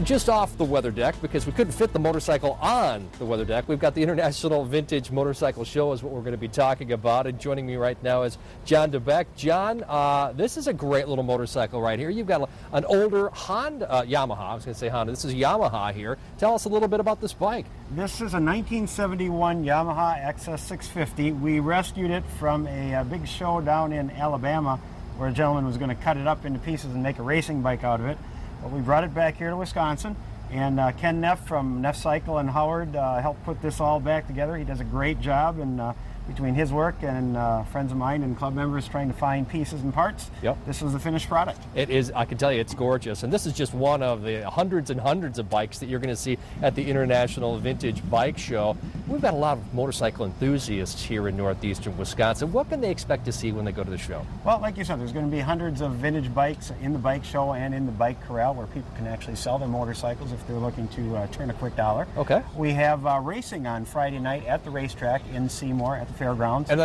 Just off the weather deck, because we couldn't fit the motorcycle on the weather deck, we've got the International Vintage Motorcycle Show is what we're going to be talking about. And joining me right now is John DeBeck. John, this is a great little motorcycle right here. You've got an older Yamaha. I was going to say Honda. This is Yamaha here. Tell us a little bit about this bike. This is a 1971 Yamaha XS650. We rescued it from a big show down in Alabama where a gentleman was going to cut it up into pieces and make a racing bike out of it. But we brought it back here to Wisconsin, and Ken Neff from Neff Cycle and Howard helped put this all back together. He does a great job, and between his work and friends of mine and club members trying to find pieces and parts, this was the finished product. It is, I can tell you, it's gorgeous. And this is just one of the hundreds and hundreds of bikes that you're going to see at the International Vintage Bike Show. We've got a lot of motorcycle enthusiasts here in northeastern Wisconsin. What can they expect to see when they go to the show? Well, like you said, there's going to be hundreds of vintage bikes in the bike show and in the bike corral where people can actually sell their motorcycles if they're looking to turn a quick dollar. Okay. We have racing on Friday night at the racetrack in Seymour at the fairgrounds. And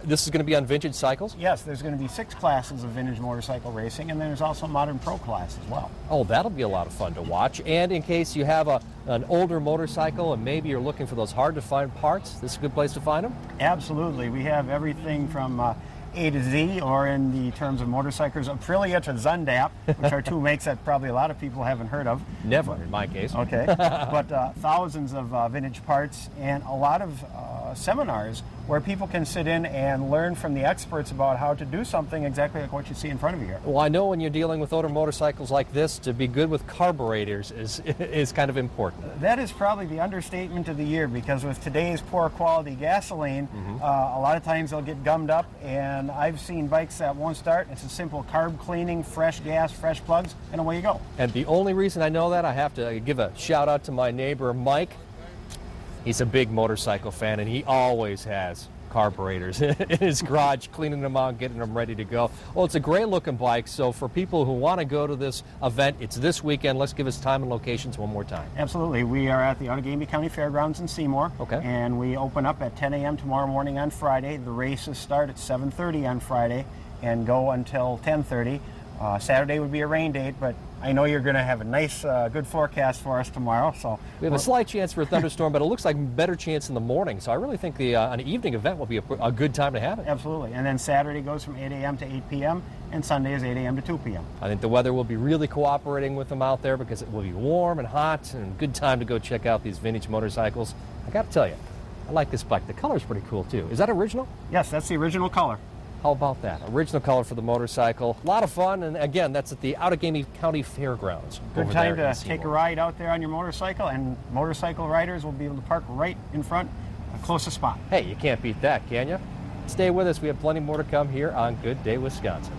this is going to be on vintage cycles? Yes, there's going to be 6 classes of vintage motorcycle racing, and then there's also a modern pro class as well. Oh, that'll be a lot of fun to watch. And in case you have an older motorcycle and maybe you're looking for those hard-to-find parts, this is a good place to find them? Absolutely. We have everything from A to Z, or in the terms of motorcycles, Aprilia to Zundap, which are 2 makes that probably a lot of people haven't heard of. Never, in my case. Okay. But thousands of vintage parts and a lot of seminars where people can sit in and learn from the experts about how to do something exactly like what you see in front of you here. Well, I know when you're dealing with older motorcycles like this, to be good with carburetors is kind of important. That is probably the understatement of the year, because with today's poor quality gasoline, a lot of times they'll get gummed up, and I've seen bikes that won't start. It's a simple carb cleaning, fresh gas, fresh plugs, and away you go. And the only reason I know that, I have to give a shout out to my neighbor Mike. He's a big motorcycle fan, and he always has carburetors in his garage, cleaning them out, getting them ready to go. Well, it's a great looking bike, so for people who want to go to this event, it's this weekend. Let's give us time and locations one more time. Absolutely. We are at the Outagamie County Fairgrounds in Seymour. Okay. And we open up at 10 a.m. tomorrow morning on Friday. The races start at 7:30 on Friday and go until 10:30. Saturday would be a rain date, but I know you're going to have a nice, good forecast for us tomorrow. So we have a slight chance for a thunderstorm, but it looks like a better chance in the morning. So I really think an evening event will be a good time to have it. Absolutely. And then Saturday goes from 8 a.m. to 8 p.m., and Sunday is 8 a.m. to 2 p.m. I think the weather will be really cooperating with them out there, because it will be warm and hot, and a good time to go check out these vintage motorcycles. I got to tell you, I like this bike. The color's pretty cool, too. Is that original? Yes, that's the original color. How about that? Original color for the motorcycle. A lot of fun, and again, that's at the Outagamie County Fairgrounds. Good time to take a ride out there on your motorcycle, and motorcycle riders will be able to park right in front, the closest spot. Hey, you can't beat that, can you? Stay with us. We have plenty more to come here on Good Day Wisconsin.